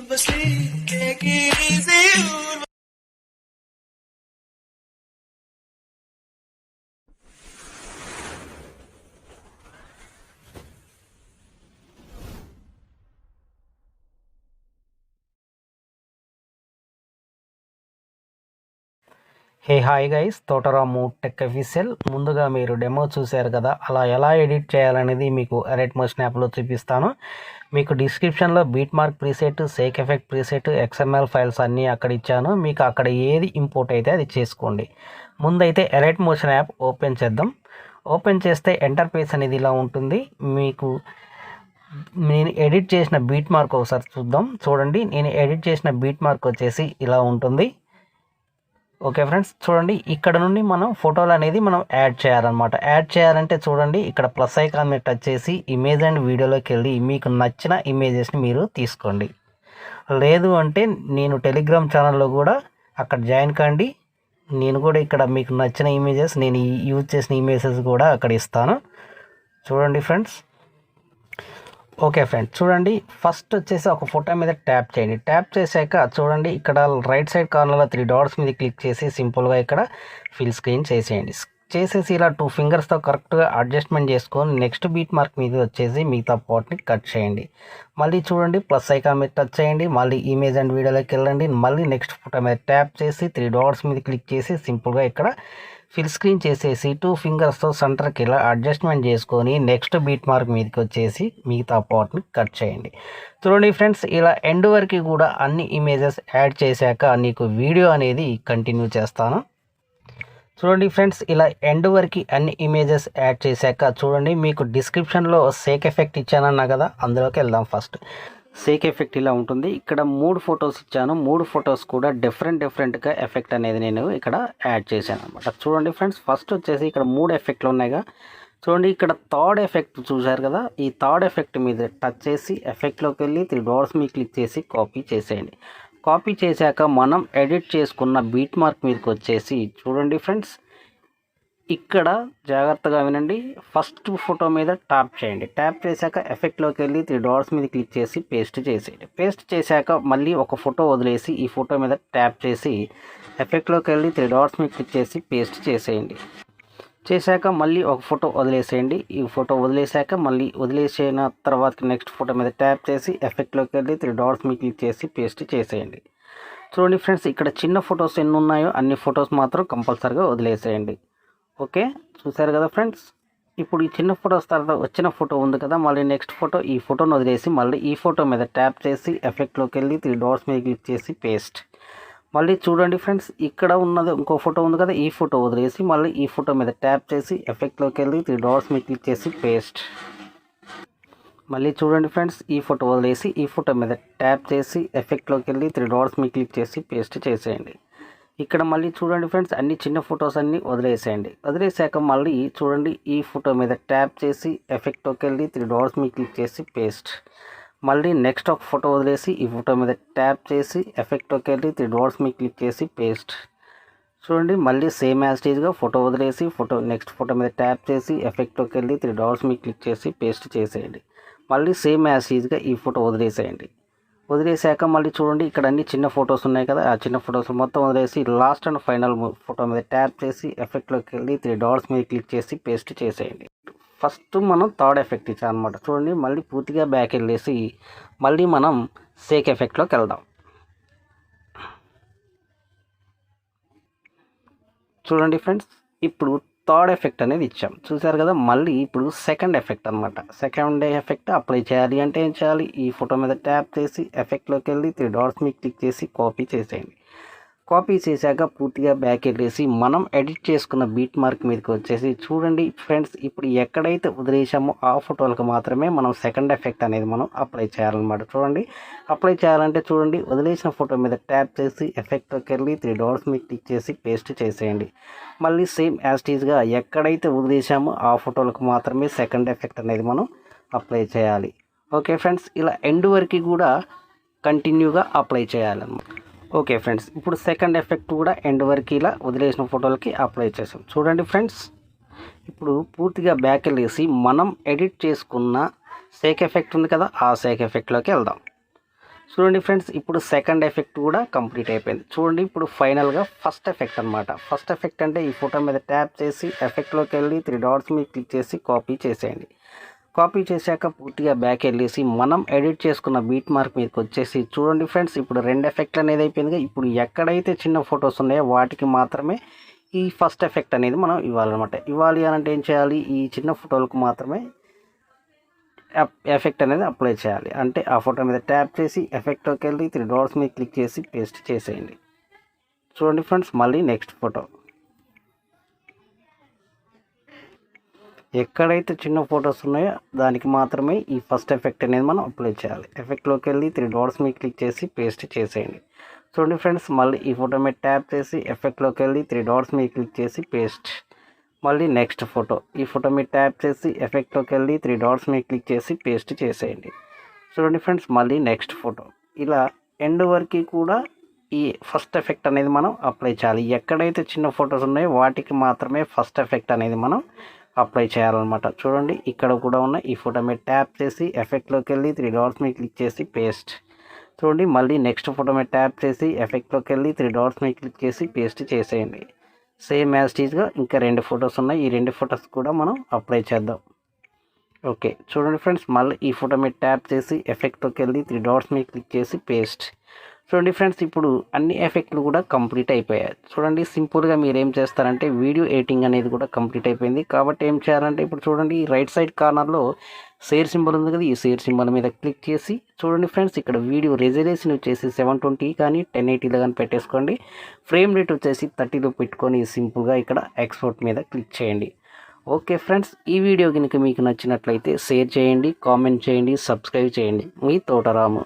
Hey hi guys, Thota Ramu tech official. ముందుగా మీరు demo చూశారు కదా, అలా ఎలా ఎడిట్ చేయాలనేది మీకు అలైట్ మోషన్ యాప్లో చూపిస్తాను. మీకు డిస్క్రిప్షన్లో beat mark preset, Sheikh effect preset, XML files అన్నీ అక్కడ ఇచ్చాను. మీకు అక్కడ ఏది ఇంపోర్ట్ అయితే అది చేసుకోండి. ముందైతే అలైట్ మోషన్ యాప్ ఓపెన్ చేద్దాం. ఓపెన్ చేస్తే ఇంటర్ఫేస్ అనేది ఇలా ఉంటుంది. మీకు నేను ఎడిట్ చేసిన బీట్ మార్క్ ఒకసారి చూద్దాం. చూడండి, నేను ఎడిట్ చేసిన బీట్ మార్క్ వచ్చేసి ఇలా ఉంటుంది. ఓకే ఫ్రెండ్స్, చూడండి ఇక్కడ నుండి మనం ఫోటోలు అనేది మనం యాడ్ చేయాలన్నమాట. యాడ్ చేయాలంటే చూడండి, ఇక్కడ ప్లస్ ఐకాన్ మీద టచ్ చేసి ఇమేజ్ అండ్ వీడియోలోకి వెళ్ళి మీకు నచ్చిన ఇమేజెస్ని మీరు తీసుకోండి. లేదు అంటే నేను టెలిగ్రామ్ ఛానల్లో కూడా అక్కడ జాయిన్ కండి. నేను కూడా ఇక్కడ మీకు నచ్చిన ఇమేజెస్, నేను యూజ్ చేసిన ఇమేజెస్ కూడా అక్కడ ఇస్తాను. చూడండి ఫ్రెండ్స్. ఓకే ఫ్రెండ్స్, చూడండి ఫస్ట్ వచ్చేసి ఒక ఫోటో మీద ట్యాప్ చేయండి. ట్యాప్ చేశాక చూడండి ఇక్కడ రైట్ సైడ్ కార్నర్లో 3 డాట్స్ మీద క్లిక్ చేసి సింపుల్గా ఇక్కడ ఫిల్ స్క్రీన్ చేసేయండి. చేసేసి ఇలా 2 ఫింగర్స్తో కరెక్ట్గా అడ్జస్ట్మెంట్ చేసుకొని నెక్స్ట్ బీట్ మార్క్ మీద వచ్చేసి మిగతా పార్ట్ని కట్ చేయండి. మళ్ళీ చూడండి ప్లస్ ఐకాన్ మీద టచ్ చేయండి. మళ్ళీ ఇమేజ్ అండ్ వీడియోలోకి వెళ్ళండి. మళ్ళీ నెక్స్ట్ ఫోటో మీద ట్యాప్ చేసి 3 డాట్స్ మీద క్లిక్ చేసి సింపుల్గా ఇక్కడ ఫిల్ స్క్రీన్ చేసేసి 2 ఫింగర్స్తో సెంటర్కి ఇలా అడ్జస్ట్మెంట్ చేసుకొని నెక్స్ట్ బీట్ మార్క్ మీదకి వచ్చేసి మిగతా పార్ట్ని కట్ చేయండి. చూడండి ఫ్రెండ్స్, ఇలా ఎండ్ వరకు కూడా అన్ని ఇమేజెస్ యాడ్ చేశాక నీకు వీడియో అనేది కంటిన్యూ చేస్తాను. చూడండి ఫ్రెండ్స్, ఇలా ఎండ్ వరకు అన్ని ఇమేజెస్ యాడ్ చేశాక చూడండి మీకు డిస్క్రిప్షన్లో షేక్ ఎఫెక్ట్ ఇచ్చానన్నా కదా, అందులోకి వెళ్దాం. ఫస్ట్ షేక్ ఎఫెక్ట్ ఇలా ఉంటుంది. ఇక్కడ 3 ఫొటోస్ ఇచ్చాను. 3 ఫొటోస్ కూడా డిఫరెంట్గా ఎఫెక్ట్ అనేది నేను ఇక్కడ యాడ్ చేశాను అనమాట. చూడండి ఫ్రెండ్స్, ఫస్ట్ వచ్చేసి ఇక్కడ 3 ఎఫెక్ట్లు ఉన్నాయిగా. చూడండి ఇక్కడ థర్డ్ ఎఫెక్ట్ చూశారు కదా, ఈ థర్డ్ ఎఫెక్ట్ మీద టచ్ చేసి ఎఫెక్ట్లోకి వెళ్ళి 3 డాట్స్ మీద క్లిక్ చేసి కాపీ చేసేయండి. కాపీ చేశాక మనం ఎడిట్ చేసుకున్న బీట్ మార్క్ మీదకి వచ్చేసి చూడండి ఫ్రెండ్స్, ఇక్కడ జాగ్రత్తగా వినండి. ఫస్ట్ ఫోటో మీద ట్యాప్ చేయండి. ట్యాప్ చేశాక ఎఫెక్ట్లోకి వెళ్ళి 3 డాట్స్ మీద క్లిక్ చేసి పేస్ట్ చేసేయండి. పేస్ట్ చేశాక మళ్ళీ ఒక ఫోటో వదిలేసి ఈ ఫోటో మీద ట్యాప్ చేసి ఎఫెక్ట్లోకి వెళ్ళి 3 డాట్స్ మీద క్లిక్ చేసి పేస్ట్ చేసేయండి. చేశాక మళ్ళీ ఒక ఫోటో వదిలేసేయండి. ఈ ఫోటో వదిలేశాక మళ్ళీ వదిలేసిన తర్వాత నెక్స్ట్ ఫోటో మీద ట్యాప్ చేసి ఎఫెక్ట్లోకి వెళ్ళి 3 డాట్స్ మీద క్లిక్ చేసి పేస్ట్ చేసేయండి. చూడండి ఫ్రెండ్స్, ఇక్కడ చిన్న ఫొటోస్ ఎన్ని ఉన్నాయో అన్ని ఫొటోస్ మాత్రం కంపల్సరీగా వదిలేసేయండి. ఓకే, చూసారు కదా ఫ్రెండ్స్. ఇప్పుడు ఈ చిన్న ఫోటోస్ తర్వాత వచ్చిన ఫోటో ఉంది కదా, మళ్ళీ నెక్స్ట్ ఫోటో, ఈ ఫోటోను వదిలేసి మళ్ళీ ఈ ఫోటో మీద ట్యాప్ చేసి ఎఫెక్ట్లోకి వెళ్ళి 3 డాట్స్ మీద క్లిక్ చేసి పేస్ట్. మళ్ళీ చూడండి ఫ్రెండ్స్, ఇక్కడ ఉన్నది ఇంకో ఫోటో ఉంది కదా, ఈ ఫోటో వదిలేసి మళ్ళీ ఈ ఫోటో మీద ట్యాప్ చేసి ఎఫెక్ట్లోకి వెళ్ళి 3 డాట్స్ మీద క్లిక్ చేసి పేస్ట్. మళ్ళీ చూడండి ఫ్రెండ్స్, ఈ ఫోటో వదిలేసి ఈ ఫోటో మీద ట్యాప్ చేసి ఎఫెక్ట్లోకి వెళ్ళి 3 డాట్స్ మీద క్లిక్ చేసి పేస్ట్ చేసేయండి. ఇక్కడ మళ్ళీ చూడండి ఫ్రెండ్స్, అన్ని చిన్న ఫొటోస్ అన్నీ వదిలేసేయండి. వదిలేసాక మళ్ళీ చూడండి ఈ ఫోటో మీద ట్యాప్ చేసి ఎఫెక్ట్లోకి వెళ్ళి 3 డాట్స్ మీద క్లిక్ చేసి పేస్ట్. మళ్ళీ నెక్స్ట్ ఒక ఫోటో వదిలేసి ఈ ఫోటో మీద ట్యాప్ చేసి ఎఫెక్ట్లోకి వెళ్ళి 3 డాట్స్ మీద క్లిక్ చేసి పేస్ట్. చూడండి మళ్ళీ సేమ్ యాజ్ టీజ్గా ఫోటో వదిలేసి నెక్స్ట్ ఫోటో మీద ట్యాప్ చేసి ఎఫెక్ట్లోకి వెళ్ళి 3 డాట్స్ మీద క్లిక్ చేసి పేస్ట్ చేసేయండి. మళ్ళీ సేమ్ యాజ్ టీజ్గా ఈ ఫోటో వదిలేసేయండి. వదిలేసాక మళ్ళీ చూడండి ఇక్కడ అన్ని చిన్న ఫొటోస్ ఉన్నాయి కదా, ఆ చిన్న ఫొటోస్ మొత్తం వదిలేసి లాస్ట్ అండ్ ఫైనల్ ఫోటో మీద ట్యాప్ చేసి ఎఫెక్ట్లోకి వెళ్ళి 3 డాట్స్ మీద క్లిక్ చేసి పేస్ట్ చేసేయండి. ఫస్ట్ మనం థర్డ్ ఎఫెక్ట్ ఇచ్చాం అనమాట. చూడండి మళ్ళీ పూర్తిగా బ్యాక్ వెళ్ళేసి మళ్ళీ మనం షేక్ ఎఫెక్ట్లోకి వెళ్దాం. చూడండి ఫ్రెండ్స్, ఇప్పుడు థర్డ్ ఎఫెక్ట్ అనేది ఇచ్చాం, చూసారు కదా. మళ్ళీ ఇప్పుడు సెకండ్ ఎఫెక్ట్ అనమాట. సెకండ్ ఎఫెక్ట్ అప్లై చేయాలి అంటే ఏం చేయాలి, ఈ ఫోటో మీద ట్యాప్ చేసి ఎఫెక్ట్లోకి వెళ్ళి 3 డాట్స్ మీద క్లిక్ చేసి కాపీ చేసేయండి. కాపీ చేశాక పూర్తిగా బ్యాక్ వెళ్ళేసి మనం ఎడిట్ చేసుకున్న బీట్ మార్క్ మీదకి వచ్చేసి చూడండి ఫ్రెండ్స్, ఇప్పుడు ఎక్కడైతే వదిలేసామో ఆ ఫోటోలకు మాత్రమే మనం సెకండ్ ఎఫెక్ట్ అనేది మనం అప్లై చేయాలన్నమాట. చూడండి అప్లై చేయాలంటే చూడండి వదిలేసిన ఫోటో మీద ట్యాప్ చేసి ఎఫెక్ట్లోకి వెళ్ళి 3 డాట్స్ మీద క్లిక్ చేసి పేస్ట్ చేసేయండి. మళ్ళీ సేమ్ యాజ్ టీజ్గా ఎక్కడైతే వదిలేసామో ఆ ఫోటోలకు మాత్రమే సెకండ్ ఎఫెక్ట్ అనేది మనం అప్లై చేయాలి. ఓకే ఫ్రెండ్స్, ఇలా ఎండ్ వరకు కూడా కంటిన్యూగా అప్లై చేయాలన్నమాట. ఓకే ఫ్రెండ్స్, ఇప్పుడు సెకండ్ ఎఫెక్ట్ కూడా ఎండ్ వరకు ఇలా వదిలేసిన ఫోటోలకి అప్లై చేసాం. చూడండి ఫ్రెండ్స్, ఇప్పుడు పూర్తిగా బ్యాక్ వెళ్ళేసి మనం ఎడిట్ చేసుకున్న షేక్ ఎఫెక్ట్ ఉంది కదా, ఆ షేక్ ఎఫెక్ట్లోకి వెళ్దాం. చూడండి ఫ్రెండ్స్, ఇప్పుడు సెకండ్ ఎఫెక్ట్ కూడా కంప్లీట్ అయిపోయింది. చూడండి ఇప్పుడు ఫైనల్గా ఫస్ట్ ఎఫెక్ట్ అనమాట. ఫస్ట్ ఎఫెక్ట్ అంటే ఈ ఫోటో మీద ట్యాప్ చేసి ఎఫెక్ట్లోకి వెళ్ళి 3 డాట్స్ మీద క్లిక్ చేసి కాపీ చేసేయండి. కాపీ చేశాక పూర్తిగా బ్యాక్ వెళ్ళేసి మనం ఎడిట్ చేసుకున్న బీట్ మార్క్ మీదకి వచ్చేసి చూడండి ఫ్రెండ్స్, ఇప్పుడు 2 ఎఫెక్ట్లు అనేది అయిపోయింది. ఇప్పుడు ఎక్కడైతే చిన్న ఫొటోస్ ఉన్నాయో వాటికి మాత్రమే ఈ ఫస్ట్ ఎఫెక్ట్ అనేది మనం ఇవ్వాలన్నమాట. ఇవ్వాలి అని అంటే ఏం చేయాలి, ఈ చిన్న ఫోటోలకు మాత్రమే ఎఫెక్ట్ అనేది అప్లై చేయాలి. అంటే ఆ ఫోటో మీద ట్యాప్ చేసి ఎఫెక్ట్లోకి వెళ్ళి 3 డాట్స్ మీద క్లిక్ చేసి పేస్ట్ చేసేయండి. చూడండి ఫ్రెండ్స్, మళ్ళీ నెక్స్ట్ ఫోటో ఎక్కడైతే చిన్న ఫొటోస్ ఉన్నాయో దానికి మాత్రమే ఈ ఫస్ట్ ఎఫెక్ట్ అనేది మనం అప్లై చేయాలి. ఎఫెక్ట్లోకి వెళ్ళి 3 డాట్స్ మీద క్లిక్ చేసి పేస్ట్ చేసేయండి. చూడండి ఫ్రెండ్స్, మళ్ళీ ఈ ఫోటో మీద ట్యాప్ చేసి ఎఫెక్ట్లోకి వెళ్ళి 3 డాట్స్ మీద క్లిక్ చేసి పేస్ట్. మళ్ళీ నెక్స్ట్ ఫోటో, ఈ ఫోటో మీద ట్యాప్ చేసి ఎఫెక్ట్లోకి వెళ్ళి 3 డాట్స్ మీద క్లిక్ చేసి పేస్ట్ చేసేయండి. చూడండి ఫ్రెండ్స్, మళ్ళీ నెక్స్ట్ ఫోటో. ఇలా ఎండ్ వరకు కూడా ఈ ఫస్ట్ ఎఫెక్ట్ అనేది మనం అప్లై చేయాలి. ఎక్కడైతే చిన్న ఫొటోస్ ఉన్నాయో వాటికి మాత్రమే ఫస్ట్ ఎఫెక్ట్ అనేది మనం అప్లై చేయాలన్నమాట. చూడండి ఇక్కడ కూడా ఉన్న ఈ ఫోటో మీద ట్యాప్ చేసి ఎఫెక్ట్లోకి వెళ్ళి 3 డాట్స్ మీద క్లిక్ చేసి పేస్ట్. చూడండి మళ్ళీ నెక్స్ట్ ఫోటో మీద ట్యాప్ చేసి ఎఫెక్ట్లోకి వెళ్ళి 3 డాట్స్ మీద క్లిక్ చేసి పేస్ట్ చేసేయండి. సేమ్ యాజ్ టీజ్గా ఇంకా 2 ఫొటోస్ ఉన్నాయి. ఈ 2 ఫొటోస్ కూడా మనం అప్లై చేద్దాం. ఓకే, చూడండి ఫ్రెండ్స్, మళ్ళీ ఈ ఫోటో మీద ట్యాప్ చేసి ఎఫెక్ట్లోకి వెళ్ళి 3 డాట్స్ మీద క్లిక్ చేసి పేస్ట్. చూడండి ఫ్రెండ్స్, ఇప్పుడు అన్ని ఎఫెక్ట్లు కూడా కంప్లీట్ అయిపోయాయి. చూడండి సింపుల్గా మీరు ఏం చేస్తారంటే వీడియో ఎడిటింగ్ అనేది కూడా కంప్లీట్ అయిపోయింది. కాబట్టి ఏం చేయాలంటే ఇప్పుడు చూడండి రైట్ సైడ్ కార్నర్లో షేర్ సింబల్ ఉంది కదా, ఈ షేర్ సింబల్ మీద క్లిక్ చేసి చూడండి ఫ్రెండ్స్, ఇక్కడ వీడియో రెజల్యూషన్ వచ్చేసి 720 కానీ 1080లో కానీ పెట్టేసుకోండి. ఫ్రేమ్ రేట్ వచ్చేసి 30లో పెట్టుకొని సింపుల్గా ఇక్కడ ఎక్స్పోర్ట్ మీద క్లిక్ చేయండి. ఓకే ఫ్రెండ్స్, ఈ వీడియో కనుక మీకు నచ్చినట్లయితే షేర్ చేయండి, కామెంట్ చేయండి, సబ్స్క్రైబ్ చేయండి. మీ తోటరాము.